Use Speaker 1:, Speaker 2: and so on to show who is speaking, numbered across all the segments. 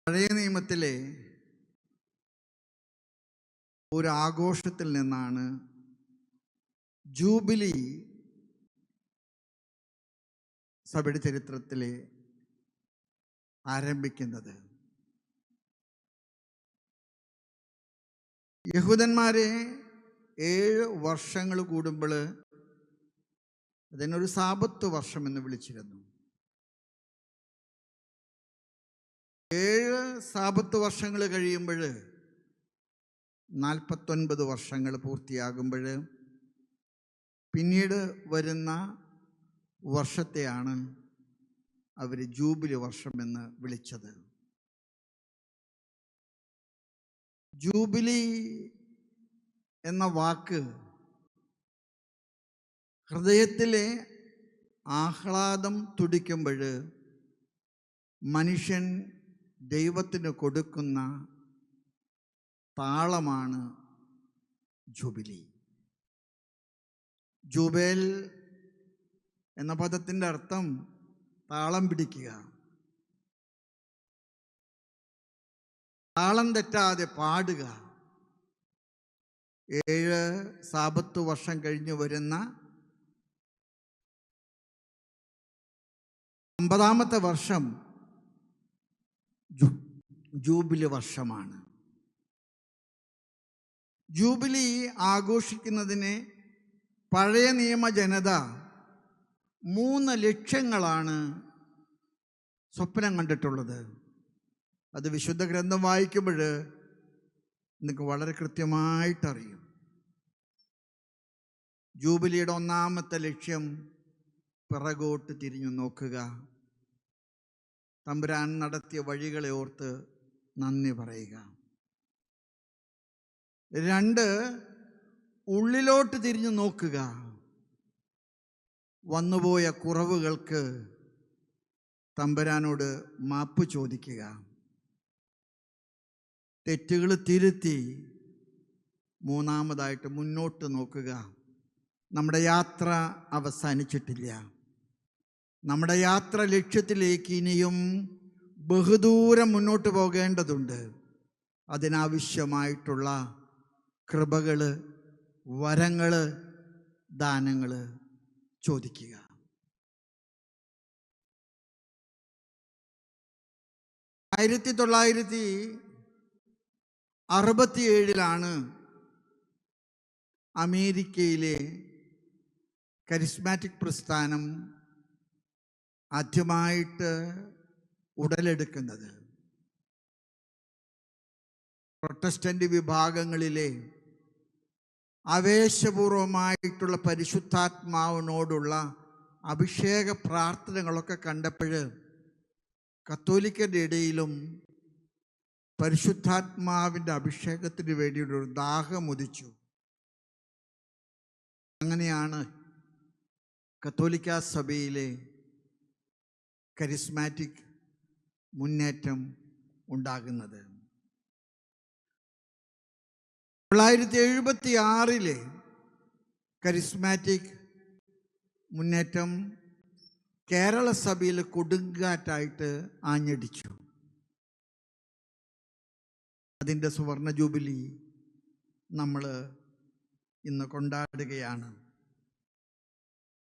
Speaker 1: പഴയ നിയമത്തിലെ ഒരു ആഘോഷത്തിൽ നിന്നാണ് ജൂബിലി സഭയുടെ ചരിത്രത്തിലെ ആരംഭിക്കുന്നത്. യഹൂദന്മാരെ 7 വർഷങ്ങൾ കൂടുമ്പോൾ അതിനൊരു സാബത്ത് വർഷം എന്ന് വിളിച്ചിരുന്നു. 7 സാബത്ത് വർഷങ്ങൾ കഴിയുമ്പോൾ 49 വർഷങ്ങൾ പൂർത്തിയാകുമ്പോൾ പിന്നീട് വരുന്ന വർഷത്തെയാണ് അവർ ജൂബിലി വർഷമെന്ന് വിളിച്ചത്. ജൂബിലി എന്ന വാക്ക് ഹൃദയത്തിലെ ആഹ്ലാദം തുടിക്കുമ്പോൾ മനുഷ്യൻ ദൈവത്തിന് കൊടുക്കുന്ന താളമാണ് ജൂബിലി. ജൂബേൽ എന്ന പദത്തിൻ്റെ അർത്ഥം താളം പിടിക്കുക, താളം തെറ്റാതെ പാടുക. 7 സാബത്ത് വർഷം കഴിഞ്ഞു വരുന്ന 50ാമത്തെ വർഷം ജൂബിലി വർഷമാണ്. ജൂബിലി ആഘോഷിക്കുന്നതിന് പഴയ നിയമ ജനത 3 ലക്ഷ്യങ്ങളാണ് സ്വപ്നം കണ്ടിട്ടുള്ളത്. അത് വിശുദ്ധ ഗ്രന്ഥം വായിക്കുമ്പോൾ നിങ്ങൾക്ക് വളരെ കൃത്യമായിട്ടറിയും. ജൂബിലിയുടെ 1ാമത്തെ ലക്ഷ്യം പിറകോട്ട് തിരിഞ്ഞു നോക്കുക, തമ്പുരാൻ നടത്തിയ വഴികളെ ഓർത്ത് നന്ദി പറയുക. 2, ഉള്ളിലോട്ട് തിരിഞ്ഞു നോക്കുക, വന്നുപോയ കുറവുകൾക്ക് തമ്പുരാനോട് മാപ്പ് ചോദിക്കുക, തെറ്റുകൾ തിരുത്തി 3ാമതായിട്ട് മുന്നോട്ട് നോക്കുക. നമ്മുടെ യാത്ര അവസാനിച്ചിട്ടില്ല. നമ്മുടെ യാത്ര ലക്ഷ്യത്തിലേക്ക് ഇനിയും ബഹുദൂരം മുന്നോട്ട് പോകേണ്ടതുണ്ട്. അതിനാവശ്യമായിട്ടുള്ള കൃപകൾ, വരങ്ങൾ, ദാനങ്ങൾ ചോദിക്കുക. ആയിരത്തി 1967 അമേരിക്കയിലെ കരിസ്മാറ്റിക് പ്രസ്ഥാനം ആദ്യമായിട്ട് ഉടലെടുക്കുന്നത്. പ്രൊട്ടസ്റ്റന്റ് വിഭാഗങ്ങളിലെ ആവേശപൂർവമായിട്ടുള്ള പരിശുദ്ധാത്മാവിനോടുള്ള അഭിഷേക പ്രാർത്ഥനകളൊക്കെ കണ്ടപ്പോൾ കത്തോലിക്കരുടെ ഇടയിലും പരിശുദ്ധാത്മാവിൻ്റെ അഭിഷേകത്തിന് വേണ്ടിയൊരു ദാഹമുദിച്ചു. അങ്ങനെയാണ് കത്തോലിക്ക സഭയിലെ കരിസ്മാറ്റിക് മുന്നേറ്റം ഉണ്ടാകുന്നത്. 1976 കരിസ്മാറ്റിക് മുന്നേറ്റം കേരള സഭയിൽ കൊടുങ്കാറ്റായിട്ട് ആഞ്ഞടിച്ചു. അതിൻ്റെ സുവർണ ജൂബിലി നമ്മൾ ഇന്ന് കൊണ്ടാടുകയാണ്.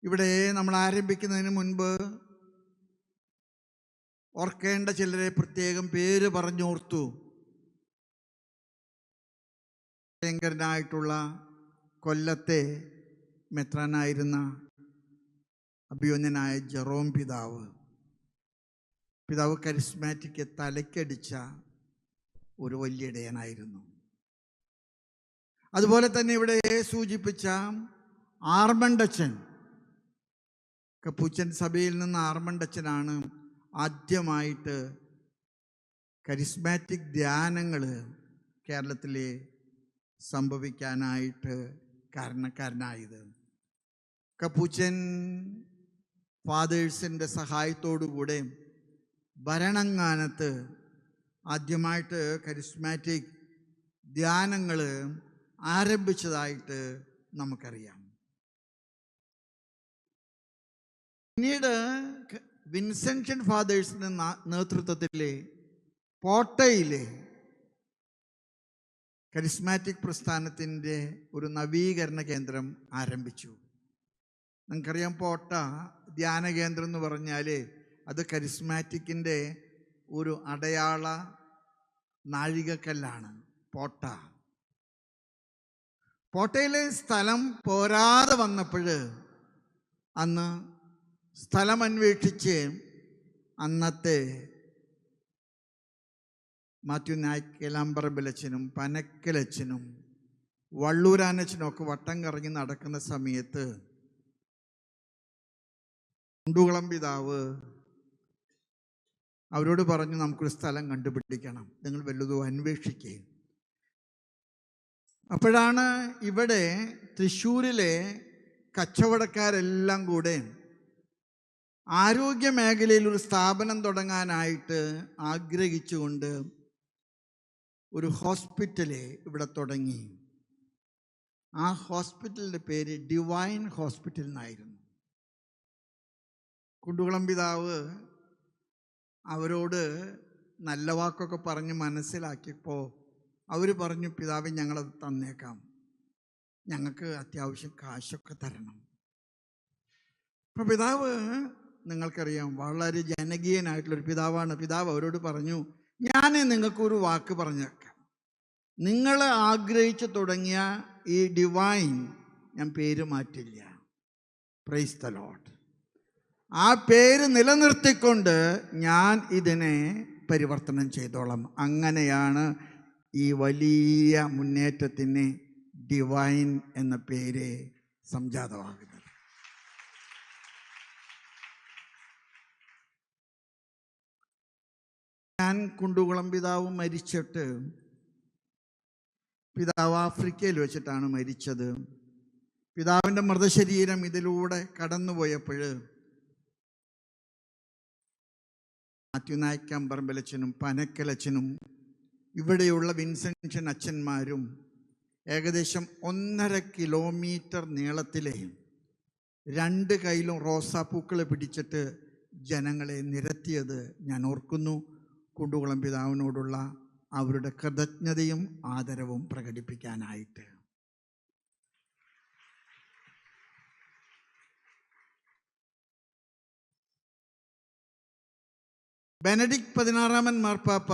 Speaker 1: ഇവിടെ നമ്മൾ ആരംഭിക്കുന്നതിന് മുൻപ് ഓർക്കേണ്ട ചിലരെ പ്രത്യേകം പേര് പറഞ്ഞോർത്തു. ഭയങ്കരനായിട്ടുള്ള കൊല്ലത്തെ മെത്രാനായിരുന്ന അഭിയോന്യനായ ജെറോം പിതാവ് കരിസ്മാറ്റിക്ക് തലയ്ക്കടിച്ച ഒരു വലിയ ഇടയനായിരുന്നു. അതുപോലെ തന്നെ ഇവിടെ സൂചിപ്പിച്ച ആർമണ്ടച്ചൻ, കപ്പൂച്ചൻ സഭയിൽ നിന്ന് ആർമണ്ടച്ചനാണ് ആദ്യമായിട്ട് കരിസ്മാറ്റിക് ധ്യാനങ്ങൾ കേരളത്തിൽ സംഭവിക്കാനായിട്ട് കാരണക്കാരനായത്. കപ്പൂച്ചൻ ഫാദേഴ്സിൻ്റെ സഹായത്തോടുകൂടെ ഭരണങ്ങാനത്ത് ആദ്യമായിട്ട് കരിസ്മാറ്റിക് ധ്യാനങ്ങൾ ആരംഭിച്ചതായിട്ട് നമുക്കറിയാം. പിന്നീട് വിൻസെൻഷ്യൻ ഫാദേഴ്സിൻ്റെ നേതൃത്വത്തിൽ പോട്ടയിലെ കരിസ്മാറ്റിക് പ്രസ്ഥാനത്തിൻ്റെ ഒരു നവീകരണ കേന്ദ്രം ആരംഭിച്ചു. നിങ്ങൾക്കറിയാം, പോട്ട ധ്യാന കേന്ദ്രം എന്ന് പറഞ്ഞാൽ അത് കരിസ്മാറ്റിക്കിൻ്റെ ഒരു അടയാള നാഴികക്കല്ലാണ്. പോട്ടയിലെ സ്ഥലം പോരാതെ വന്നപ്പോൾ അന്ന് സ്ഥലം അന്വേഷിച്ച് അന്നത്തെ മാത്യു നായ്ക്കലാമ്പറമ്പിലച്ചനും പനക്കലച്ചനും വള്ളൂരാനച്ചനും ഒക്കെ വട്ടം കറങ്ങി നടക്കുന്ന സമയത്ത് കുണ്ടുകുളം പിതാവ് അവരോട് പറഞ്ഞു, നമുക്കൊരു സ്ഥലം കണ്ടുപിടിക്കണം, നിങ്ങൾ വല്ലതും അന്വേഷിക്കുക. അപ്പോഴാണ് ഇവിടെ തൃശ്ശൂരിലെ കച്ചവടക്കാരെല്ലാം കൂടെ ആരോഗ്യ മേഖലയിൽ ഒരു സ്ഥാപനം തുടങ്ങാനായിട്ട് ആഗ്രഹിച്ചുകൊണ്ട് ഒരു ഹോസ്പിറ്റല് ഇവിടെ തുടങ്ങി. ആ ഹോസ്പിറ്റലിൻ്റെ പേര് ഡിവൈൻ ഹോസ്പിറ്റൽ എന്നായിരുന്നു. കുണ്ടുകുളം പിതാവ് അവരോട് നല്ല വാക്കൊക്കെ പറഞ്ഞ് മനസ്സിലാക്കിയപ്പോൾ അവർ പറഞ്ഞു, പിതാവ് ഞങ്ങളത് തന്നേക്കാം, ഞങ്ങൾക്ക് അത്യാവശ്യം കാശൊക്കെ തരണം. അപ്പോൾ പിതാവ്, നിങ്ങൾക്കറിയാം, വളരെ ജനകീയനായിട്ടുള്ളൊരു പിതാവാണ്. പിതാവ് അവരോട് പറഞ്ഞു, ഞാൻ നിങ്ങൾക്കൊരു വാക്ക് പറഞ്ഞേക്കാം, നിങ്ങൾ ആഗ്രഹിച്ചു തുടങ്ങിയ ഈ ഡിവൈൻ ഞാൻ പേര് മാറ്റില്ല. Praise the Lord. ആ പേര് നിലനിർത്തിക്കൊണ്ട് ഞാൻ ഇതിനെ പരിവർത്തനം ചെയ്തോളാം. അങ്ങനെയാണ് ഈ വലിയ മുന്നേറ്റത്തിന് ഡിവൈൻ എന്ന പേര് സംജാതമാകുന്നത്. ഞാൻ കുണ്ടുകുളം പിതാവ് മരിച്ചിട്ട്, പിതാവ് ആഫ്രിക്കയിൽ വെച്ചിട്ടാണ് മരിച്ചത്. പിതാവിൻ്റെ മൃതശരീരം ഇതിലൂടെ കടന്നുപോയപ്പോൾ മാത്യു നായ്ക്കമ്പറമ്പിലച്ചനും പനക്കലച്ചനും ഇവിടെയുള്ള വിൻസെൻഷൻ അച്ഛന്മാരും ഏകദേശം 1.5 കിലോമീറ്റർ നീളത്തിലെ 2 കൈയിലും റോസാപ്പൂക്കൾ പിടിച്ചിട്ട് ജനങ്ങളെ നിരത്തിയത് ഞാൻ ഓർക്കുന്നു. കുണ്ടുകുളം പിതാവിനോടുള്ള അവരുടെ കൃതജ്ഞതയും ആദരവും പ്രകടിപ്പിക്കാനായിട്ട്. ബെനഡിക്ട് 16 മാർപ്പാപ്പ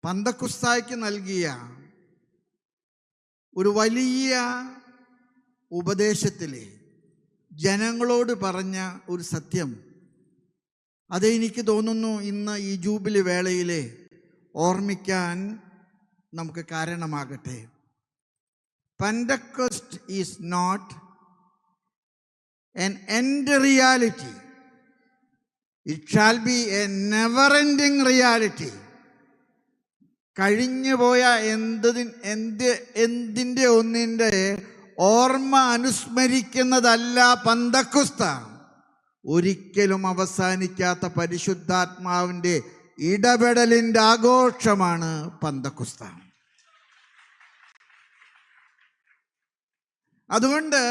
Speaker 1: പന്തക്കുസ്തായ്ക്ക് നൽകിയ ഒരു വലിയ ഉപദേശത്തിലെ ജനങ്ങളോട് പറഞ്ഞ ഒരു സത്യം, അതെനിക്ക് തോന്നുന്നു ഇന്ന് ഈ ജൂബിലി വേളയിൽ ഓർമ്മിക്കാൻ നമുക്ക് കാരണമാകട്ടെ. Pentecost is not an end reality. It shall be a never-ending reality. കഴിഞ്ഞുപോയ എന്തിൻ്റെ ഒന്നിൻ്റെ ഓർമ്മ അനുസ്മരിക്കുന്നതല്ല പന്തക്കുസ്ത. ഒരിക്കലും അവസാനിക്കാത്ത പരിശുദ്ധാത്മാവിൻ്റെ ഇടപെടലിൻ്റെ ആഘോഷമാണ് പന്തക്കുസ്ത. അതുകൊണ്ട്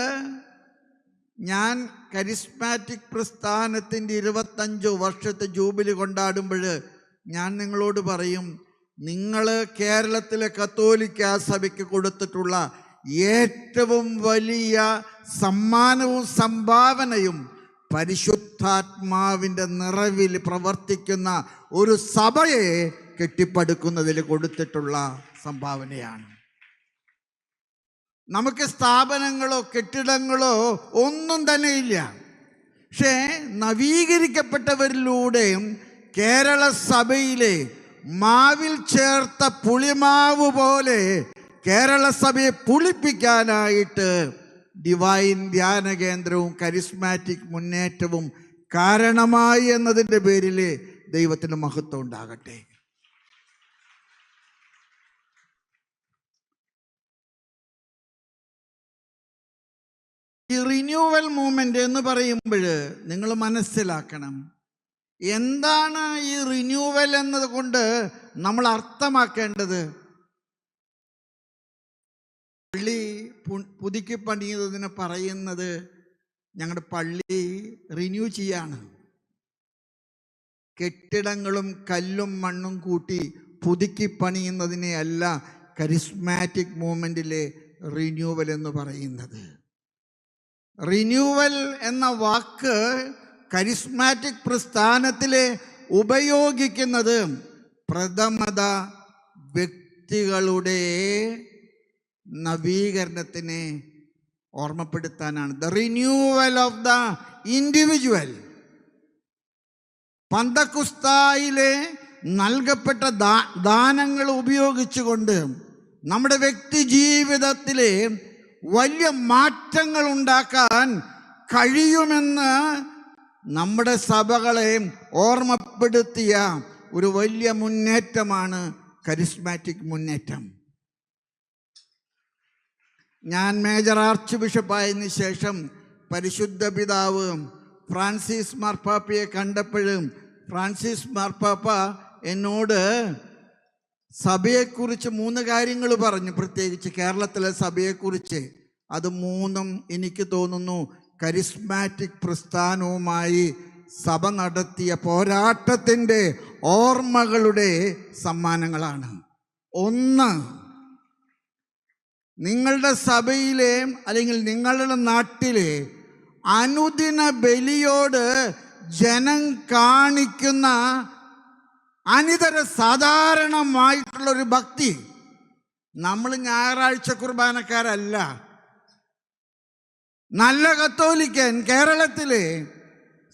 Speaker 1: ഞാൻ കരിസ്മാറ്റിക് പ്രസ്ഥാനത്തിൻ്റെ 25 വർഷത്തെ ജൂബിലി കൊണ്ടാടുമ്പോൾ ഞാൻ നിങ്ങളോട് പറയും, നിങ്ങൾ കേരളത്തിലെ കത്തോലിക്ക സഭയ്ക്ക് കൊടുത്തിട്ടുള്ള ഏറ്റവും വലിയ സമ്മാനവും സംഭാവനയും പരിശുദ്ധാത്മാവിൻ്റെ നിറവിൽ പ്രവർത്തിക്കുന്ന ഒരു സഭയെ കെട്ടിപ്പടുക്കുന്നതിൽ കൊടുത്തിട്ടുള്ള സംഭാവനയാണ്. നമുക്ക് സ്ഥാപനങ്ങളോ കെട്ടിടങ്ങളോ ഒന്നും തന്നെ ഇല്ല. പക്ഷേ നവീകരിക്കപ്പെട്ടവരിലൂടെയും കേരള സഭയിലെ മാവിൽ ചേർത്ത പുളിമാവ് പോലെ കേരള സഭയെ പുളിപ്പിക്കാനായിട്ട് ഡിവൈൻ ധ്യാന കേന്ദ്രവും കരിസ്മാറ്റിക് മുന്നേറ്റവും കാരണമായി എന്നതിൻ്റെ പേരിൽ ദൈവത്തിന് മഹത്വം ഉണ്ടാകട്ടെ. ഈ റിന്യൂവൽ മൂവ്മെന്റ് എന്ന് പറയുമ്പോൾ നിങ്ങൾ മനസ്സിലാക്കണം, എന്താണ് ഈ റിന്യൂവൽ എന്നത് കൊണ്ട് നമ്മൾ അർത്ഥമാക്കേണ്ടത്. പള്ളി പുതുക്കി പണിയുന്നതിന് പറയുന്നത് ഞങ്ങളുടെ പള്ളി റിന്യൂ ചെയ്യാണ്. കെട്ടിടങ്ങളും കല്ലും മണ്ണും കൂട്ടി പുതുക്കി പണിയുന്നതിനെ അല്ല കരിസ്മാറ്റിക് മൂവ്മെൻറ്റിലെ റിന്യൂവൽ എന്ന് പറയുന്നത്. റിന്യൂവൽ എന്ന വാക്ക് കരിസ്മാറ്റിക് പ്രസ്ഥാനത്തിലെ ഉപയോഗിക്കുന്നത് പ്രഥമത വ്യക്തികളുടെ നവീകരണത്തിനെ ഓർമ്മപ്പെടുത്താനാണ്. The renewal of the individual. പന്തക്കുസ്തായിലെ നൽകപ്പെട്ട ദാനങ്ങൾ ഉപയോഗിച്ചുകൊണ്ട് നമ്മുടെ വ്യക്തി ജീവിതത്തിലെ വലിയ മാറ്റങ്ങൾ ഉണ്ടാക്കാൻ കഴിയുമെന്ന് നമ്മുടെ സഭകളെ ഓർമ്മപ്പെടുത്തിയ ഒരു വലിയ മുന്നേറ്റമാണ് കരിസ്മാറ്റിക് മുന്നേറ്റം. ഞാൻ മേജർ ആർച്ച് ബിഷപ്പായതിനു ശേഷം പരിശുദ്ധ പിതാവ് ഫ്രാൻസിസ് മാർപ്പാപ്പയെ കണ്ടപ്പോഴും ഫ്രാൻസിസ് മാർപ്പാപ്പ എന്നോട് സഭയെക്കുറിച്ച് 3 കാര്യങ്ങൾ പറഞ്ഞു, പ്രത്യേകിച്ച് കേരളത്തിലെ സഭയെക്കുറിച്ച്. അത് 3 എനിക്ക് തോന്നുന്നു കരിസ്മാറ്റിക് പ്രസ്ഥാനവുമായി സഭ നടത്തിയ പോരാട്ടത്തിൻ്റെ ഓർമ്മകളുടെ സമ്മാനങ്ങളാണ്. 1, നിങ്ങളുടെ സഭയിലെ അല്ലെങ്കിൽ നിങ്ങളുടെ നാട്ടിലെ അനുദിന ബലിയോട് ജനം കാണിക്കുന്ന അനിതര സാധാരണമായിട്ടുള്ളൊരു ഭക്തി. നമ്മൾ ഞായറാഴ്ച കുർബാനക്കാരല്ല. നല്ല കത്തോലിക്കൻ കേരളത്തിലെ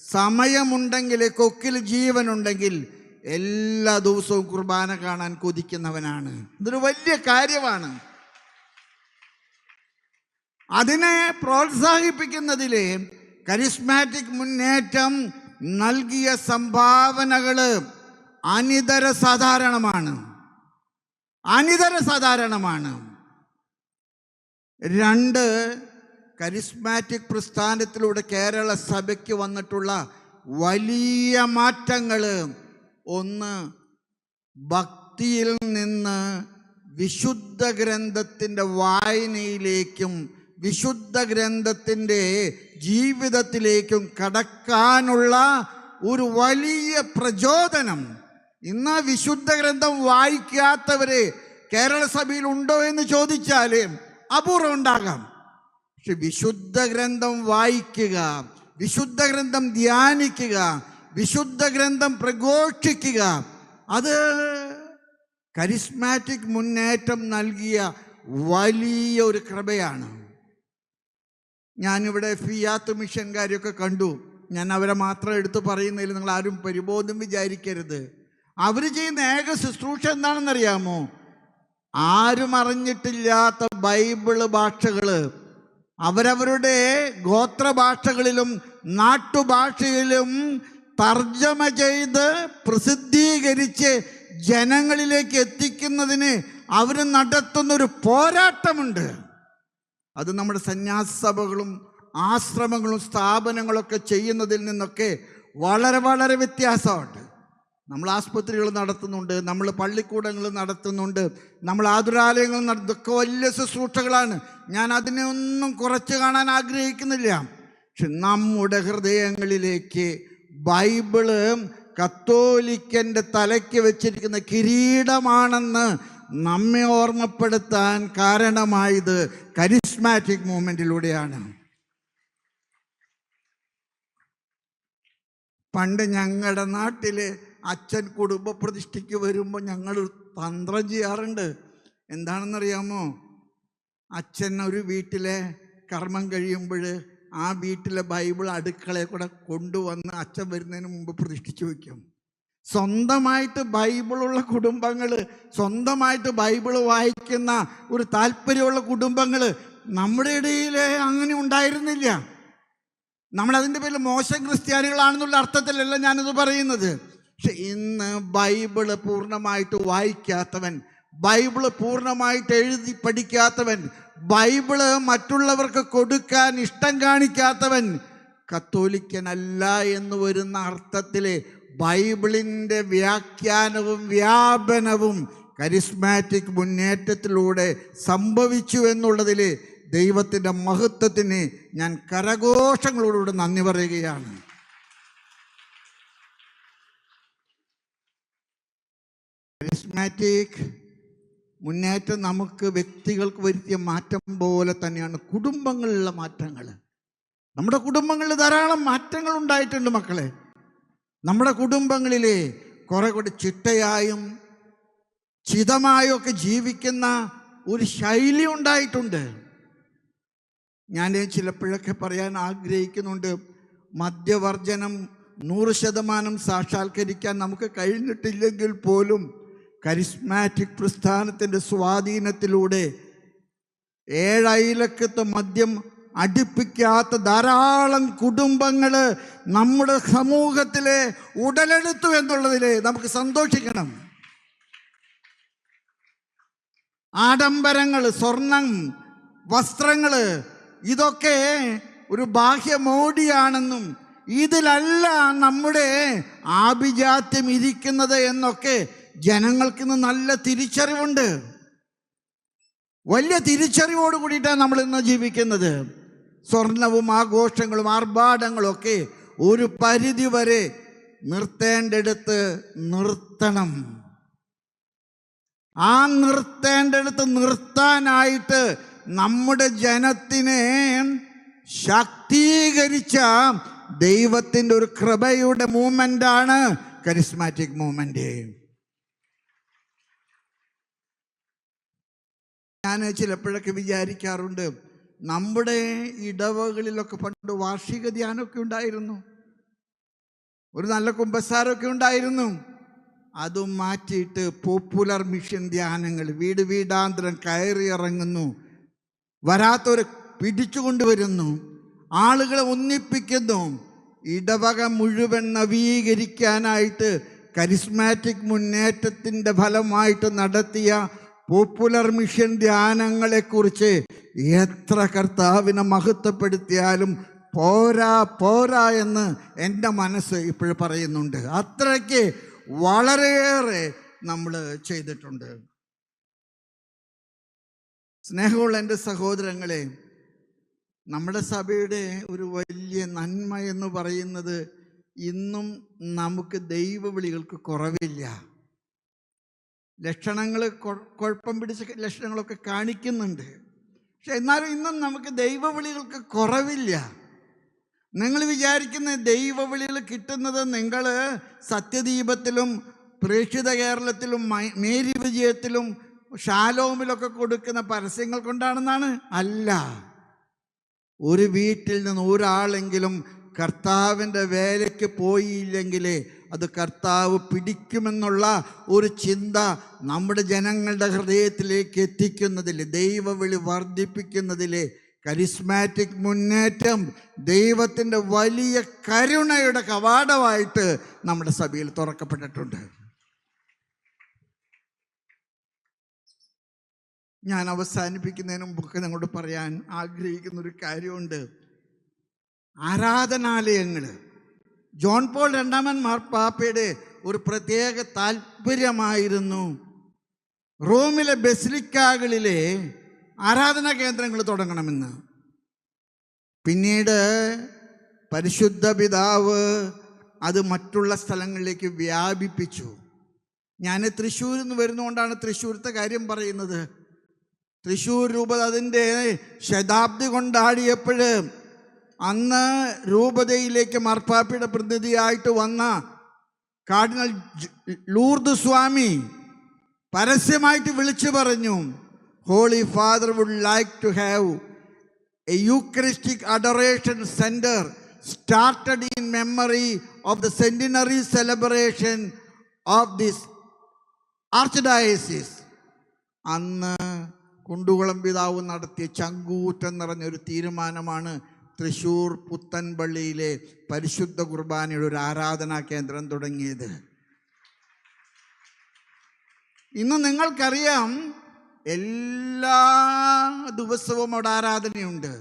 Speaker 1: സമയമുണ്ടെങ്കിൽ, കൊക്കിൽ ജീവനുണ്ടെങ്കിൽ എല്ലാ ദിവസവും കുർബാന കാണാൻ കൊതിക്കുന്നവനാണ്. ഇതൊരു വലിയ കാര്യമാണ്. അതിനെ പ്രോത്സാഹിപ്പിക്കുന്നതിലെ കരിസ്മാറ്റിക് മുന്നേറ്റം നൽകിയ സംഭാവനകൾ അനിതര സാധാരണമാണ്. 2, കരിസ്മാറ്റിക് പ്രസ്ഥാനത്തിലൂടെ കേരള സഭയ്ക്ക് വന്നിട്ടുള്ള വലിയ മാറ്റങ്ങൾ. 1, ഭക്തിയിൽ നിന്ന് വിശുദ്ധ ഗ്രന്ഥത്തിൻ്റെ വായനയിലേക്കും വിശുദ്ധ ഗ്രന്ഥത്തിൻ്റെ ജീവിതത്തിലേക്കും കടക്കാനുള്ള ഒരു വലിയ പ്രചോദനം. ഇന്ന് വിശുദ്ധ ഗ്രന്ഥം വായിക്കാത്തവരെ കേരള സഭയിൽ ഉണ്ടോ എന്ന് ചോദിച്ചാൽ അപൂർവം ഉണ്ടാകാം. പക്ഷെ വിശുദ്ധ ഗ്രന്ഥം വായിക്കുക, വിശുദ്ധ ഗ്രന്ഥം ധ്യാനിക്കുക, വിശുദ്ധ ഗ്രന്ഥം പ്രഘോഷിക്കുക, അത് കരിസ്മാറ്റിക് മുന്നേറ്റം നൽകിയ വലിയ ഒരു കൃപയാണ്. ഞാനിവിടെ ഫിയാത്ത് മിഷൻകാരെയൊക്കെ കണ്ടു. ഞാൻ അവരെ മാത്രം എടുത്ത് പറയുന്നതിൽ നിങ്ങൾ ആരും പരിബോധം വിചാരിക്കരുത്. അവർ ചെയ്യുന്ന ഏക ശുശ്രൂഷ എന്താണെന്നറിയാമോ? ആരും അറിഞ്ഞിട്ടില്ലാത്ത ബൈബിള് ഭാഷകൾ അവരവരുടെ ഗോത്രഭാഷകളിലും നാട്ടുഭാഷയിലും തർജ്ജമ ചെയ്ത് പ്രസിദ്ധീകരിച്ച് ജനങ്ങളിലേക്ക് എത്തിക്കുന്നതിന് അവർ നടത്തുന്നൊരു പോരാട്ടമുണ്ട്. അത് നമ്മുടെ സന്യാസ സഭകളും ആശ്രമങ്ങളും സ്ഥാപനങ്ങളൊക്കെ ചെയ്യുന്നതിൽ നിന്നൊക്കെ വളരെ വളരെ വ്യത്യാസമുണ്ട്. നമ്മൾ ആസ്പത്രികൾ നടത്തുന്നുണ്ട്, നമ്മൾ പള്ളിക്കൂടങ്ങൾ നടത്തുന്നുണ്ട്, നമ്മൾ ആതുരാലയങ്ങൾ ഇതൊക്കെ വലിയ ശുശ്രൂഷകളാണ്. ഞാൻ അതിനെ ഒന്നും കുറച്ച് കാണാൻ ആഗ്രഹിക്കുന്നില്ല. പക്ഷെ നമ്മുടെ ഹൃദയങ്ങളിലേക്ക് ബൈബിള് കത്തോലിക്കൻ്റെ തലയ്ക്ക് വെച്ചിരിക്കുന്ന കിരീടമാണെന്ന് നമ്മെ ഓർമ്മപ്പെടുത്താൻ കാരണമായത് കരിസ്മാറ്റിക് മൂവ്മെൻറ്റിലൂടെയാണ്. പണ്ട് ഞങ്ങളുടെ നാട്ടിൽ അച്ഛൻ കുടുംബ പ്രതിഷ്ഠയ്ക്ക് വരുമ്പോൾ ഞങ്ങൾ തന്ത്രം ചെയ്യാറുണ്ട്. എന്താണെന്നറിയാമോ? അച്ഛൻ ഒരു വീട്ടിലെ കർമ്മം കഴിയുമ്പോൾ ആ വീട്ടിലെ ബൈബിൾ അടുക്കളയിൽ കൂടെ കൊണ്ടുവന്ന് അച്ഛൻ വരുന്നതിന് മുമ്പ് പ്രതിഷ്ഠിച്ചു വയ്ക്കും. സ്വന്തമായിട്ട് ബൈബിളുള്ള കുടുംബങ്ങൾ, സ്വന്തമായിട്ട് ബൈബിൾ വായിക്കുന്ന ഒരു താല്പര്യമുള്ള കുടുംബങ്ങൾ നമ്മുടെ ഇടയിൽ അങ്ങനെ ഉണ്ടായിരുന്നില്ല. നമ്മളതിൻ്റെ പേരിൽ മോശം ക്രിസ്ത്യാനികളാണെന്നുള്ള അർത്ഥത്തിലല്ല ഞാനിത് പറയുന്നത്. പക്ഷെ ഇന്ന് ബൈബിള് പൂർണ്ണമായിട്ട് വായിക്കാത്തവൻ, ബൈബിള് പൂർണ്ണമായിട്ട് എഴുതി പഠിക്കാത്തവൻ, ബൈബിള് മറ്റുള്ളവർക്ക് കൊടുക്കാൻ ഇഷ്ടം കാണിക്കാത്തവൻ കത്തോലിക്കനല്ല എന്ന് വരുന്ന അർത്ഥത്തിൽ ബൈബിളിൻ്റെ വ്യാഖ്യാനവും വ്യാപനവും കരിസ്മാറ്റിക് മുന്നേറ്റത്തിലൂടെ സംഭവിച്ചു എന്നുള്ളതിൽ ദൈവത്തിൻ്റെ മഹത്വത്തിന് ഞാൻ കരഘോഷങ്ങളോടുകൂടി നന്ദി പറയുകയാണ്. കരിസ്മാറ്റിക് മുന്നേറ്റം നമുക്ക് വ്യക്തികൾക്ക് വരുത്തിയ മാറ്റം പോലെ തന്നെയാണ് കുടുംബങ്ങളിലുള്ള മാറ്റങ്ങൾ. നമ്മുടെ കുടുംബങ്ങളിൽ ധാരാളം മാറ്റങ്ങൾ ഉണ്ടായിട്ടുണ്ട് മക്കളെ. നമ്മുടെ കുടുംബങ്ങളിലെ കുറെ കൂടി ചിട്ടയായും ചിതമായും ഒക്കെ ജീവിക്കുന്ന ഒരു ശൈലി ഉണ്ടായിട്ടുണ്ട്. ഞാൻ ചിലപ്പോഴൊക്കെ പറയാൻ ആഗ്രഹിക്കുന്നുണ്ട്, മദ്യവർജനം 100% സാക്ഷാത്കരിക്കാൻ നമുക്ക് കഴിഞ്ഞിട്ടില്ലെങ്കിൽ പോലും കരിസ്മാറ്റിക് പ്രസ്ഥാനത്തിൻ്റെ സ്വാധീനത്തിലൂടെ 7 അയലക്കത്ത് മദ്യം അടുപ്പിക്കാത്ത ധാരാളം കുടുംബങ്ങൾ നമ്മുടെ സമൂഹത്തിലെ ഉടലെടുത്തു എന്നുള്ളതിൽ നമുക്ക് സന്തോഷിക്കണം. ആഡംബരങ്ങൾ, സ്വർണം, വസ്ത്രങ്ങൾ, ഇതൊക്കെ ഒരു ബാഹ്യമോടിയാണെന്നും ഇതിലല്ല നമ്മുടെ ആഭിജാത്യം ഇരിക്കുന്നത് എന്നൊക്കെ ജനങ്ങൾക്കിന്ന് നല്ല തിരിച്ചറിവുണ്ട്. വലിയ തിരിച്ചറിവോട് കൂടിയിട്ടാണ് നമ്മൾ ഇന്ന് ജീവിക്കുന്നത്. സ്വർണവും ആഘോഷങ്ങളും ആർഭാടങ്ങളും ഒക്കെ ഒരു പരിധി വരെ നിർത്തേണ്ടടുത്ത് നിർത്തണം. ആ നിർത്തേണ്ടടുത്ത് നിർത്താനായിട്ട് നമ്മുടെ ജനത്തിനെ ശാക്തീകരിച്ച ദൈവത്തിൻ്റെ ഒരു കൃപയുടെ മൂവ്മെൻ്റാണ് കരിസ്മാറ്റിക് മൂവ്മെൻ്റ്. ഞാൻ ചിലപ്പോഴൊക്കെ വിചാരിക്കാറുണ്ട്, നമ്മുടെ ഇടവകളിലൊക്കെ പണ്ട് വാർഷിക ധ്യാനമൊക്കെ ഉണ്ടായിരുന്നു, ഒരു നല്ല കുമ്പസാരമൊക്കെ ഉണ്ടായിരുന്നു. അതും മാറ്റിയിട്ട് പോപ്പുലർ മിഷൻ ധ്യാനങ്ങൾ, വീട് വീടാന്തരം കയറി ഇറങ്ങുന്നു, വരാത്തവരെ പിടിച്ചുകൊണ്ടുവരുന്നു, ആളുകളെ ഒന്നിപ്പിക്കുന്നു. ഇടവക മുഴുവൻ നവീകരിക്കാനായിട്ട് കരിസ്മാറ്റിക് മുന്നേറ്റത്തിൻ്റെ ഫലമായിട്ട് നടത്തിയ പോപ്പുലർ മിഷൻ ധ്യാനങ്ങളെക്കുറിച്ച് എത്ര കർത്താവിനെ മഹത്വപ്പെടുത്തിയാലും പോരാ പോരാ എന്ന് എൻ്റെ മനസ്സ് ഇപ്പോഴും പറയുന്നുണ്ട്. അത്രയ്ക്ക് വളരെയേറെ നമ്മൾ ചെയ്തിട്ടുണ്ട്. സ്നേഹമുള്ള എൻ്റെ സഹോദരങ്ങളെ, നമ്മുടെ സഭയുടെ ഒരു വലിയ നന്മ എന്ന് പറയുന്നത് ഇന്നും നമുക്ക് ദൈവവിളികൾക്ക് കുറവില്ല. ലക്ഷണങ്ങൾ കുഴപ്പം പിടിച്ച ലക്ഷണങ്ങളൊക്കെ കാണിക്കുന്നുണ്ട്, പക്ഷെ എന്നാലും ഇന്നും നമുക്ക് ദൈവവിളികൾക്ക് കുറവില്ല. നിങ്ങൾ വിചാരിക്കുന്ന ദൈവവിളികൾ കിട്ടുന്നത് നിങ്ങൾ സത്യദീപത്തിലും പ്രേക്ഷിത കേരളത്തിലും മേരി വിജയത്തിലും ഷാലോമിലൊക്കെ കൊടുക്കുന്ന പരസ്യങ്ങൾ കൊണ്ടാണെന്നാണ്? അല്ല. ഒരു വീട്ടിൽ നിന്ന് ഒരാളെങ്കിലും കർത്താവിൻ്റെ വേലയ്ക്ക് പോയില്ലെങ്കിൽ അത് കർത്താവ് പിടിക്കുമെന്നുള്ള ഒരു ചിന്ത നമ്മുടെ ജനങ്ങളുടെ ഹൃദയത്തിലേക്ക് എത്തിക്കുന്നതിൽ, ദൈവവിളി വർദ്ധിപ്പിക്കുന്നതിൽ കരിസ്മാറ്റിക് മുന്നേറ്റം ദൈവത്തിൻ്റെ വലിയ കരുണയുടെ കവാടമായിട്ട് നമ്മുടെ സഭയിൽ തുറക്കപ്പെട്ടിട്ടുണ്ട്. ഞാൻ അവസാനിപ്പിക്കുന്നതിന് മുമ്പൊക്കെ നിങ്ങളോട് പറയാൻ ആഗ്രഹിക്കുന്നൊരു കാര്യമുണ്ട്. ആരാധനാലയങ്ങൾ ജോൺ പോൾ രണ്ടാമൻ മാർപ്പാപ്പയുടെ ഒരു പ്രത്യേക താല്പര്യമായിരുന്നു റോമിലെ ബസിലിക്കകളിലെ ആരാധനാ കേന്ദ്രങ്ങൾ തുടങ്ങണമെന്ന്. പിന്നീട് പരിശുദ്ധ പിതാവ് അത് മറ്റുള്ള സ്ഥലങ്ങളിലേക്ക് വ്യാപിപ്പിച്ചു. ഞാൻ തൃശ്ശൂരിൽ നിന്ന് വരുന്നതുകൊണ്ടാണ് തൃശ്ശൂരത്തെ കാര്യം പറയുന്നത്. തൃശ്ശൂർ രൂപത അതിൻ്റെ ശതാബ്ദി കൊണ്ടാടിയപ്പോൾ അന്ന് രൂപതയിലേക്ക് മാർപ്പാപ്പയുടെ പ്രതിനിധിയായിട്ട് വന്ന കാർഡിനൽ ലൂർദ് സ്വാമി പരസ്യമായിട്ട് വിളിച്ചു പറഞ്ഞു, holy father would like to have a eucharistic adoration centre started in memory of the centenary celebration of this archdiocese. അന്ന് കുണ്ടുകുളം പിതാവ് നടത്തിയ ചങ്കൂറ്റം നിറഞ്ഞൊരു തീരുമാനമാണ് തൃശ്ശൂർ പുത്തൻപള്ളിയിലെ പരിശുദ്ധ കുർബാനയുടെ ഒരു ആരാധനാ കേന്ദ്രം തുടങ്ങിയത്. ഇന്ന് നിങ്ങൾക്കറിയാം, എല്ലാ ദിവസവും അവിടെ ആരാധനയുണ്ട്.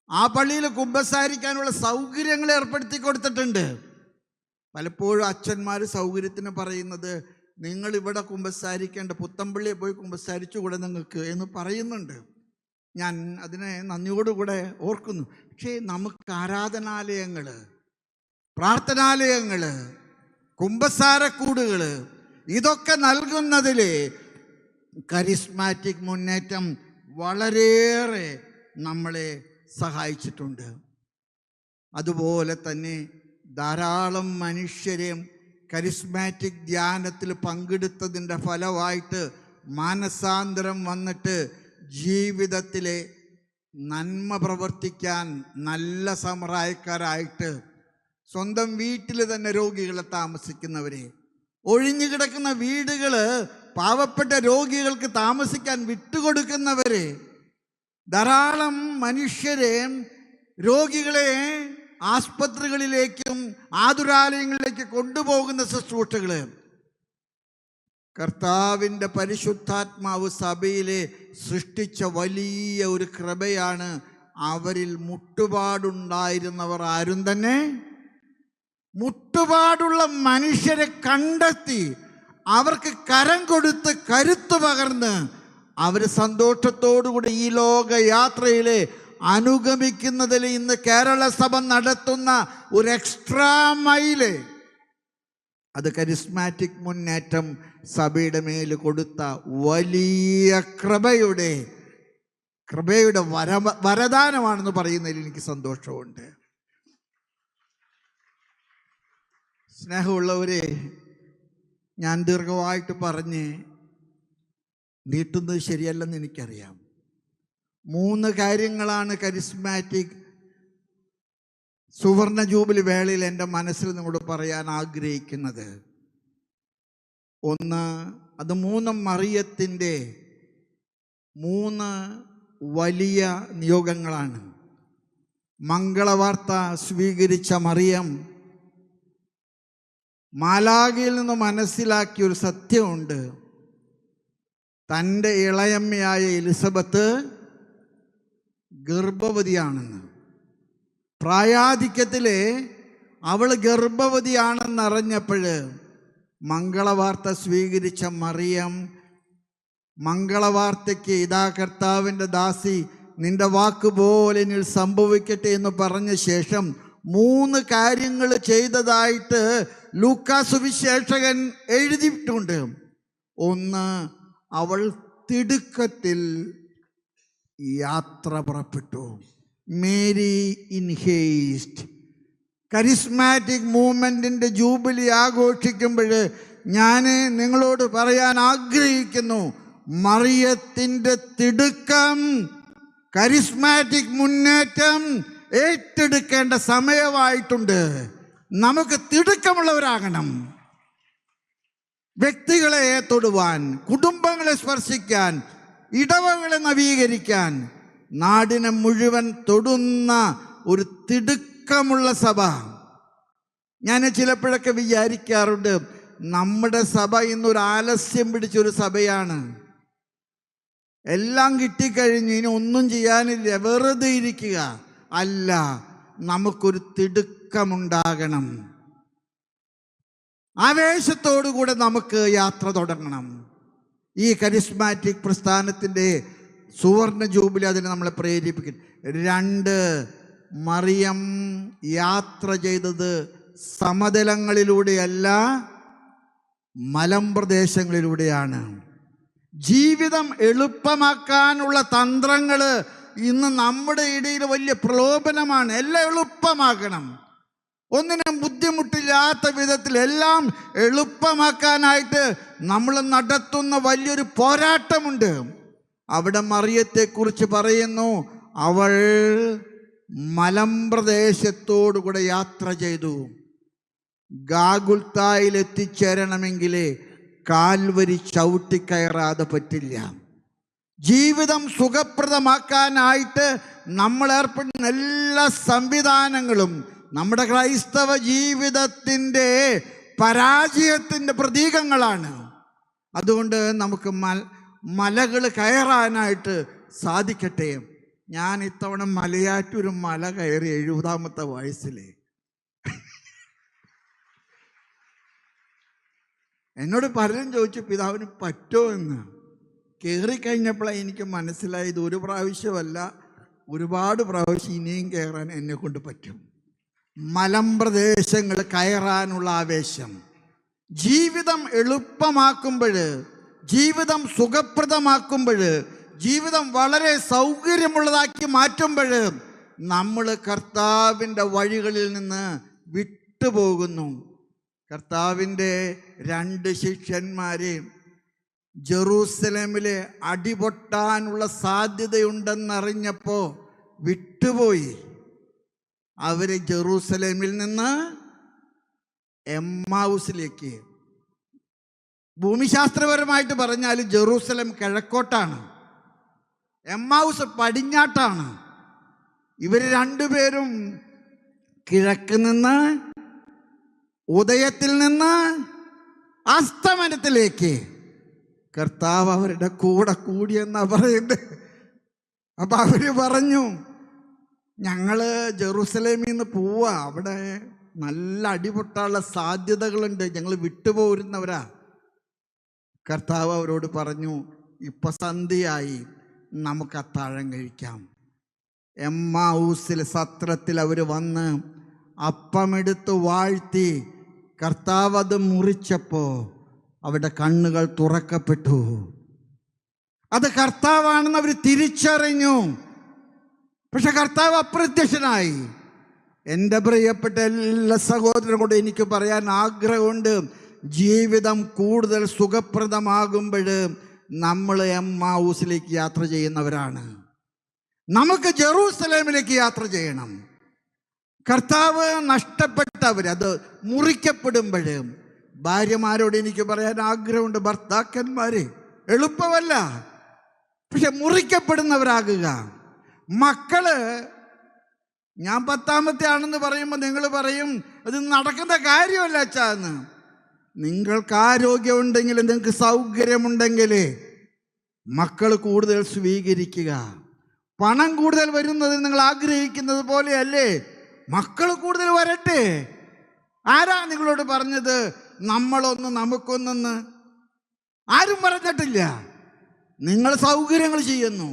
Speaker 1: ആ പള്ളിയിൽ കുമ്പസാരിക്കാനുള്ള സൗകര്യങ്ങൾ ഏർപ്പെടുത്തി കൊടുത്തിട്ടുണ്ട്. പലപ്പോഴും അച്ഛന്മാർ സൗകര്യത്തിന് പറയുന്നത്, നിങ്ങൾ ഇവിടെ കുമ്പസാരിക്കേണ്ട, പുത്തൻപള്ളിയെ പോയി കുമ്പസാരിച്ചുകൂടെ നിങ്ങൾക്ക് എന്ന് പറയുന്നുണ്ട്. ഞാൻ അതിനെ നന്ദിയോടുകൂടെ ഓർക്കുന്നു. പക്ഷേ നമുക്ക് ആരാധനാലയങ്ങൾ, പ്രാർത്ഥനാലയങ്ങൾ, കുമ്പസാരക്കൂടുകൾ ഇതൊക്കെ നൽകുന്നതിൽ കരിസ്മാറ്റിക് മുന്നേറ്റം വളരെയേറെ നമ്മളെ സഹായിച്ചിട്ടുണ്ട്. അതുപോലെ തന്നെ ധാരാളം മനുഷ്യരെ കരിസ്മാറ്റിക് ധ്യാനത്തിൽ പങ്കെടുത്തതിൻ്റെ ഫലമായിട്ട് മാനസാന്തരം വന്നിട്ട് ജീവിതത്തിലെ നന്മ പ്രവർത്തിക്കാൻ നല്ല സമറായക്കാരായിട്ട് സ്വന്തം വീട്ടിൽ തന്നെ രോഗികളെ താമസിക്കുന്നവരെ, ഒഴിഞ്ഞു കിടക്കുന്ന വീടുകൾ പാവപ്പെട്ട രോഗികൾക്ക് താമസിക്കാൻ വിട്ടുകൊടുക്കുന്നവരെ, ധാരാളം മനുഷ്യരെ രോഗികളെ ആസ്പത്രികളിലേക്കും ആതുരാലയങ്ങളിലേക്ക് കൊണ്ടുപോകുന്ന ശുശ്രൂഷകൾ കർത്താവിൻ്റെ പരിശുദ്ധാത്മാവ് സഭയിലെ സൃഷ്ടിച്ച വലിയ ഒരു കൃപയാണ്. അവരിൽ മുട്ടുപാടുണ്ടായിരുന്നവർ ആരും തന്നെ മുട്ടുപാടുള്ള മനുഷ്യരെ കണ്ടെത്തി അവർക്ക് കരം കൊടുത്ത് കരുത്ത് പകർന്ന് അവർ സന്തോഷത്തോടുകൂടി ഈ ലോക യാത്രയിലെ അനുഗമിക്കുന്നതിൽ ഇന്ന് കേരള സഭ നടത്തുന്ന ഒരു എക്സ്ട്രാ മൈല്, അത് കരിസ്മാറ്റിക് മുന്നേറ്റം സഭയുടെ മേൽ കൊടുത്ത വലിയ കൃപയുടെ വരദാനമാണെന്ന് പറയുന്നതിൽ എനിക്ക് സന്തോഷമുണ്ട്. സ്നേഹമുള്ളവരെ, ഞാൻ ദീർഘമായിട്ട് പറഞ്ഞ് നീട്ടുന്നത് ശരിയല്ലെന്ന് എനിക്കറിയാം. 3 കാര്യങ്ങളാണ് കരിസ്മാറ്റിക് സുവർണ ജൂബിലി വേളയിൽ എൻ്റെ മനസ്സിൽ നിങ്ങളോട് പറയാൻ ആഗ്രഹിക്കുന്നത്. ഒന്ന്, അത് 3 മറിയത്തിൻ്റെ 3 വലിയ നിയോഗങ്ങളാണ്. മംഗളവാർത്ത സ്വീകരിച്ച മറിയം മാലാഖയിൽ നിന്ന് മനസ്സിലാക്കിയൊരു സത്യമുണ്ട്. തൻ്റെ ഇളയമ്മയായ എലിസബത്ത് ഗർഭവതിയാണെന്ന്. പ്രായാധിക്യത്തിലെ അവൾ ഗർഭവതിയാണെന്നറിഞ്ഞപ്പോൾ മംഗളവാർത്ത സ്വീകരിച്ച മറിയം മംഗളവാർത്തയ്ക്ക് ഇതാ കർത്താവിൻ്റെ ദാസി, നിന്റെ വാക്കുപോലെ എന്നിൽ സംഭവിക്കട്ടെ എന്ന് പറഞ്ഞ ശേഷം 3 കാര്യങ്ങൾ ചെയ്തതായിട്ട് ലൂക്കാ സുവിശേഷകൻ എഴുതിയിട്ടുണ്ട്. ഒന്ന്, അവൾ തിടുക്കത്തിൽ യാത്ര പുറപ്പെട്ടു. Mary in haste. കരിസ്മാറ്റിക് മൂവ്മെൻറ്റിൻ്റെ ജൂബിലി ആഘോഷിക്കുമ്പോൾ ഞാൻ നിങ്ങളോട് പറയാൻ ആഗ്രഹിക്കുന്നു, മറിയത്തിൻ്റെ തിടുക്കം കരിസ്മാറ്റിക് മുന്നേറ്റം ഏറ്റെടുക്കേണ്ട സമയമായിട്ടുണ്ട്. നമുക്ക് തിടുക്കമുള്ളവരാകണം. വ്യക്തികളെ തൊടുവാൻ, കുടുംബങ്ങളെ സ്പർശിക്കാൻ, ഇടവകളെ നവീകരിക്കാൻ, നാടിനെ മുഴുവൻ തൊടുന്ന ഒരു തിടുക്കമുള്ള സഭ. ഞാൻ ചിലപ്പോഴൊക്കെ വിചാരിക്കാറുണ്ട്, നമ്മുടെ സഭ ഇന്നൊരു ആലസ്യം പിടിച്ചൊരു സഭയാണ്. എല്ലാം കിട്ടിക്കഴിഞ്ഞു, ഇനി ഒന്നും ചെയ്യാനില്ല, വെറുതെ ഇരിക്കുക. അല്ല, നമുക്കൊരു തിടുക്കമുണ്ടാകണം. ആവേശത്തോടുകൂടെ നമുക്ക് യാത്ര തുടങ്ങണം. ഈ കരിസ്മാറ്റിക് പ്രസ്ഥാനത്തിൻ്റെ സുവർണ ജൂബിലി അതിനെ നമ്മളെ പ്രേരിപ്പിക്കും. 2, മറിയം യാത്ര ചെയ്തത് സമതലങ്ങളിലൂടെയല്ല, മലമ്പ്രദേശങ്ങളിലൂടെയാണ്. ജീവിതം എളുപ്പമാക്കാനുള്ള തന്ത്രങ്ങൾ ഇന്ന് നമ്മുടെ ഇടയിൽ വലിയ പ്രലോഭനമാണ്. എല്ലാം എളുപ്പമാക്കണം, ഒന്നിനും ബുദ്ധിമുട്ടില്ലാത്ത വിധത്തിൽ എല്ലാം എളുപ്പമാക്കാനായിട്ട് നമ്മൾ നടത്തുന്ന വലിയൊരു പോരാട്ടമുണ്ട്. അവിടെ മറിയത്തെക്കുറിച്ച് പറയുന്നു, അവൾ മലമ്പ്രദേശത്തോടുകൂടെ യാത്ര ചെയ്തു. ഗാഗുൽത്തായിൽ എത്തിച്ചേരണമെങ്കിൽ കാൽവരി ചവിട്ടിക്കയറാതെ പറ്റില്ല. ജീവിതം സുഖപ്രദമാക്കാനായിട്ട് നമ്മൾ ഏർപ്പെടുന്ന എല്ലാ സംവിധാനങ്ങളും നമ്മുടെ ക്രൈസ്തവ ജീവിതത്തിൻ്റെ പരാജയത്തിൻ്റെ പ്രതീകങ്ങളാണ്. അതുകൊണ്ട് നമുക്ക് മലകൾ കയറാനായിട്ട് സാധിക്കട്ടെ. ഞാൻ ഇത്തവണ മലയാറ്റൂർ മല കയറി 70ാമത്തെ വയസ്സിൽ. എന്നോട് പലരും ചോദിച്ചു, പിതാവിന് പറ്റുമോ എന്ന്. കയറിക്കഴിഞ്ഞപ്പോഴാണ് എനിക്ക് മനസ്സിലായത്, ഒരു പ്രാവശ്യമല്ല, ഒരുപാട് പ്രാവശ്യം ഇനിയും കയറാൻ എന്നെ കൊണ്ട് പറ്റും. മലമ്പ്രദേശങ്ങൾ കയറാനുള്ള ആവേശം, ജീവിതം എളുപ്പമാക്കുമ്പോൾ, ജീവിതം സുഖപ്രദമാക്കുമ്പോൾ, ജീവിതം വളരെ സൗകര്യമുള്ളതാക്കി മാറ്റുമ്പോൾ നമ്മൾ കർത്താവിൻ്റെ വഴികളിൽ നിന്ന് വിട്ടുപോകുന്നു. കർത്താവിൻ്റെ 2 ശിഷ്യന്മാരെ ജെറൂസലേമിലെ അടിപൊട്ടാനുള്ള സാധ്യതയുണ്ടെന്നറിഞ്ഞപ്പോൾ വിട്ടുപോയി. അവർ ജെറൂസലേമിൽ നിന്ന് എമ്മാവൂസിലേക്ക്, ഭൂമിശാസ്ത്രപരമായിട്ട് പറഞ്ഞാൽ ജെറൂസലേം കിഴക്കോട്ടാണ്, എമ്മാവൂസ് പടിഞ്ഞാട്ടാണ്. ഇവർ രണ്ടുപേരും കിഴക്ക് നിന്ന്, ഉദയത്തിൽ നിന്ന് അസ്തമനത്തിലേക്ക് കർത്താവ് അവരുടെ കൂടെ കൂടിയെന്നാ പറയുന്നത്. അപ്പം അവർ പറഞ്ഞു, ഞങ്ങൾ ജെറൂസലേമിൽ നിന്ന് പോവാ, അവിടെ നല്ല അടിപൊട്ടാനുള്ള സാധ്യതകളുണ്ട്, ഞങ്ങൾ വിട്ടുപോരുന്നവരാ. കർത്താവ് അവരോട് പറഞ്ഞു, ഇപ്പം സന്ധ്യയായി, നമുക്ക് അത്താഴം കഴിക്കാം. എമ്മാവൂസിൽ സത്രത്തിൽ അവർ വന്ന് അപ്പമെടുത്ത് വാഴ്ത്തി കർത്താവ് അത് മുറിച്ചപ്പോൾ അവരുടെ കണ്ണുകൾ തുറക്കപ്പെട്ടു. അത് കർത്താവാണെന്ന് അവർ തിരിച്ചറിഞ്ഞു. പക്ഷെ കർത്താവ് അപ്രത്യക്ഷനായി. എൻ്റെ പ്രിയപ്പെട്ട എല്ലാ സഹോദരനോട് എനിക്ക് പറയാൻ ആഗ്രഹമുണ്ട്, ജീവിതം കൂടുതൽ സുഖപ്രദമാകുമ്പോൾ നമ്മൾ എമ്മാവൂസിലേക്ക് യാത്ര ചെയ്യുന്നവരാണ്. നമുക്ക് ജെറൂസലേമിലേക്ക് യാത്ര ചെയ്യണം. കർത്താവ് നഷ്ടപ്പെട്ടവർ, അത് മുറിക്കപ്പെടുമ്പോൾ, ഭാര്യമാരോട് എനിക്ക് പറയാൻ ആഗ്രഹമുണ്ട്, ഭർത്താക്കന്മാരെ എളുപ്പമല്ല, പക്ഷെ മുറിക്കപ്പെടുന്നവരാകുക. മക്കള്, ഞാൻ 10ാമത്തെ ആണെന്ന് പറയുമ്പോൾ നിങ്ങൾ പറയും അത് നടക്കുന്ന കാര്യമല്ല അച്ഛാ എന്ന്. നിങ്ങൾക്ക് ആരോഗ്യമുണ്ടെങ്കിൽ, നിങ്ങൾക്ക് സൗകര്യമുണ്ടെങ്കിൽ മക്കൾ കൂടുതൽ സ്വീകരിക്കുക. പണം കൂടുതൽ വരുന്നത് നിങ്ങൾ ആഗ്രഹിക്കുന്നത് പോലെയല്ലേ, മക്കൾ കൂടുതൽ വരട്ടെ. ആരാ നിങ്ങളോട് പറഞ്ഞത് നമ്മളൊന്ന് നമുക്കൊന്നെന്ന്? ആരും പറഞ്ഞിട്ടില്ല. നിങ്ങൾ സൗകര്യങ്ങൾ ചെയ്യുന്നു.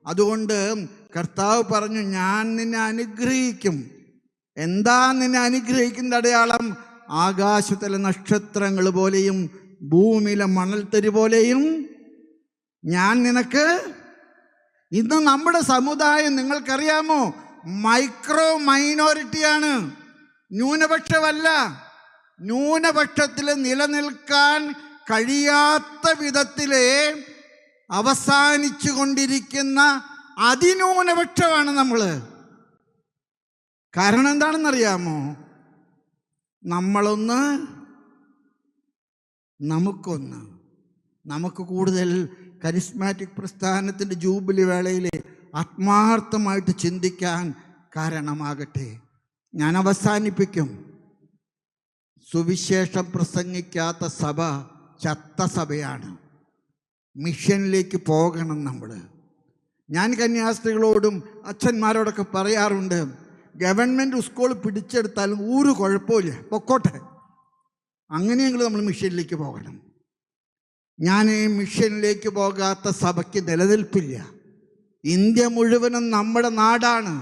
Speaker 1: അതുകൊണ്ട് കർത്താവ് പറഞ്ഞു, ഞാൻ നിന്നെ അനുഗ്രഹിക്കും. എന്താ നിന്നെ അനുഗ്രഹിക്കുന്ന അടയാളം? ആകാശത്തിലെ നക്ഷത്രങ്ങൾ പോലെയും ഭൂമിയിലെ മണൽത്തരി പോലെയും ഞാൻ നിനക്ക്. ഇന്ന് നമ്മുടെ സമുദായം നിങ്ങൾക്കറിയാമോ, മൈനോറിറ്റിയാണ്, ന്യൂനപക്ഷമല്ല. ന്യൂനപക്ഷത്തിൽ നിലനിൽക്കാൻ കഴിയാത്ത വിധത്തിലെ അവസാനിച്ചു കൊണ്ടിരിക്കുന്ന അതിന്യൂനപക്ഷമാണ് നമ്മൾ. കാരണം എന്താണെന്നറിയാമോ? നമ്മളൊന്ന് നമുക്കൊന്ന്. നമുക്ക് കൂടുതൽ കരിസ്മാറ്റിക് പ്രസ്ഥാനത്തിൻ്റെ ജൂബിലി വേളയിൽ ആത്മാർത്ഥമായിട്ട് ചിന്തിക്കാൻ കാരണമാകട്ടെ. ഞാൻ അവസാനിപ്പിക്കും. സുവിശേഷം പ്രസംഗിക്കാത്ത സഭ ചത്ത സഭയാണ്. മിഷനിലേക്ക് പോകണം നമ്മൾ. ഞാൻ കന്യാസ്ത്രീകളോടും അച്ഛന്മാരോടൊക്കെ പറയാറുണ്ട്, ഗവൺമെൻറ് സ്കൂൾ പിടിച്ചെടുത്താലും ഒരു കുഴപ്പമില്ല, പൊക്കോട്ടെ. അങ്ങനെയെങ്കിലും നമ്മൾ മിഷനിലേക്ക് പോകണം. ഞാൻ മിഷനിലേക്ക് പോകാത്ത സഭയ്ക്ക് നിലനിൽപ്പില്ല. ഇന്ത്യ മുഴുവനും നമ്മുടെ നാടാണ്,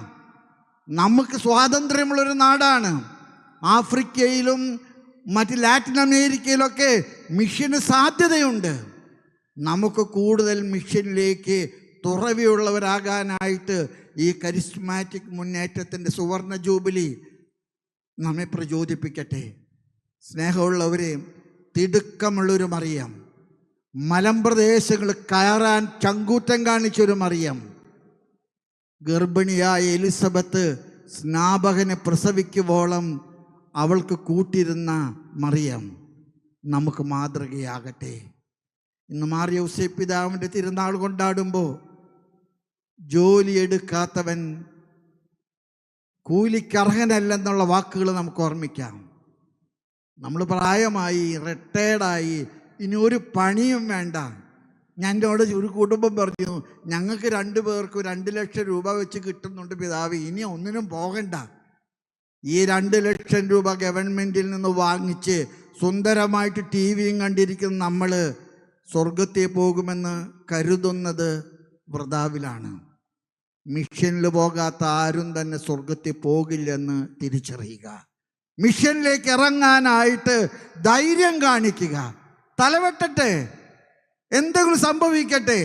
Speaker 1: നമുക്ക് സ്വാതന്ത്ര്യമുള്ളൊരു നാടാണ്. ആഫ്രിക്കയിലും മറ്റ് ലാറ്റിൻ അമേരിക്കയിലൊക്കെ മിഷന് സാധ്യതയുണ്ട്. നമുക്ക് കൂടുതൽ മിഷനിലേക്ക് തുറവിയുള്ളവരാകാനായിട്ട് ഈ കരിസ്മാറ്റിക് മുന്നേറ്റത്തിൻ്റെ സുവർണ ജൂബിലി നമ്മെ പ്രചോദിപ്പിക്കട്ടെ. സ്നേഹമുള്ളവരെ, തിടുക്കമുള്ളൊരു മറിയം, മലമ്പ്രദേശങ്ങൾ കയറാൻ ചങ്കൂറ്റം കാണിച്ചൊരു മറിയം, ഗർഭിണിയായ എലിസബത്ത് സ്നാപകനെ പ്രസവിക്കുവോളം അവൾക്ക് കൂട്ടിരുന്ന മറിയം നമുക്ക് മാതൃകയാകട്ടെ. ഇന്ന് മാർ യൗസേപ്പ് പിതാവിൻ്റെ തിരുനാൾ കൊണ്ടാടുമ്പോൾ ജോലിയെടുക്കാത്തവൻ കൂലിക്കർഹനല്ലെന്നുള്ള വാക്കുകൾ നമുക്ക് ഓർമ്മിക്കാം. നമ്മൾ പ്രായമായി, റിട്ടയർഡായി, ഇനി ഒരു പണിയും വേണ്ട. ഞാൻ എന്നോട് ഒരു കുടുംബം പറഞ്ഞു, ഞങ്ങൾക്ക് 2 പേർക്ക് 2 ലക്ഷം രൂപ വെച്ച് കിട്ടുന്നുണ്ട് പിതാവ്, ഇനി ഒന്നിനും പോകണ്ട. ഈ 2 ലക്ഷം രൂപ ഗവൺമെൻറ്റിൽ നിന്ന് വാങ്ങിച്ച് സുന്ദരമായിട്ട് ടിവിയും കണ്ടിരിക്കുന്ന നമ്മൾ സ്വർഗത്തിൽ പോകുമെന്ന് കരുതുന്നത് വൃഥാവിലാണ്. മിഷനിൽ പോകാത്ത ആരും തന്നെ സ്വർഗത്തിൽ പോകില്ലെന്ന് തിരിച്ചറിയുക. മിഷനിലേക്ക് ഇറങ്ങാനായിട്ട് ധൈര്യം കാണിക്കുക. തലവെട്ടട്ടെ, എന്തെങ്കിലും സംഭവിക്കട്ടെ,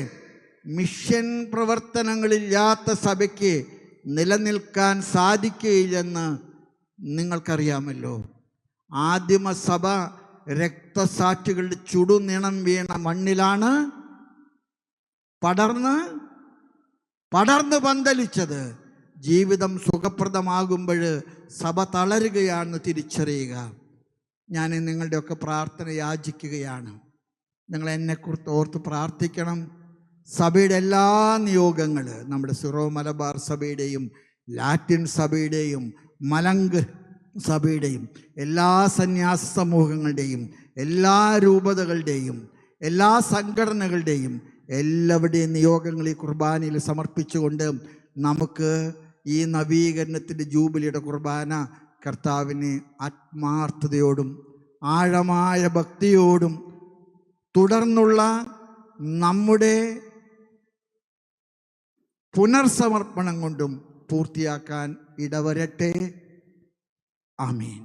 Speaker 1: മിഷൻ പ്രവർത്തനങ്ങളില്ലാത്ത സഭയ്ക്ക് നിലനിൽക്കാൻ സാധിക്കുകയില്ലെന്ന് നിങ്ങൾക്കറിയാമല്ലോ. ആദിമസഭ രക്തസാക്ഷികളുടെ ചുടുനിണം വീണ മണ്ണിലാണ് പടർന്ന് പന്തലിച്ചത്. ജീവിതം സുഖപ്രദമാകുമ്പോൾ സഭ തളരുകയാണെന്ന് തിരിച്ചറിയുക. ഞാൻ നിങ്ങളുടെയൊക്കെ പ്രാർത്ഥന യാചിക്കുകയാണ്. നിങ്ങൾ എന്നെക്കുറിച്ച് ഓർത്ത് പ്രാർത്ഥിക്കണം. സഭയുടെ എല്ലാ നിയോഗങ്ങൾ, നമ്മുടെ സിറോ മലബാർ സഭയുടെയും ലാറ്റിൻ സഭയുടെയും മലങ്ക് സഭയുടെയും എല്ലാ സന്യാസ സമൂഹങ്ങളുടെയും എല്ലാ രൂപതകളുടെയും എല്ലാ സംഘടനകളുടെയും എല്ലാവരുടെയും നിയോഗങ്ങൾ ഈ കുർബാനയിൽ സമർപ്പിച്ചുകൊണ്ട് നമുക്ക് ഈ നവീകരണത്തിൻ്റെ ജൂബിലിയുടെ കുർബാന കർത്താവിനെ ആത്മാർത്ഥതയോടും ആഴമായ ഭക്തിയോടും തുടർന്നുള്ള നമ്മുടെ പുനർസമർപ്പണം കൊണ്ടും പൂർത്തിയാക്കാൻ ഇടവരട്ടെ. ആമേൻ.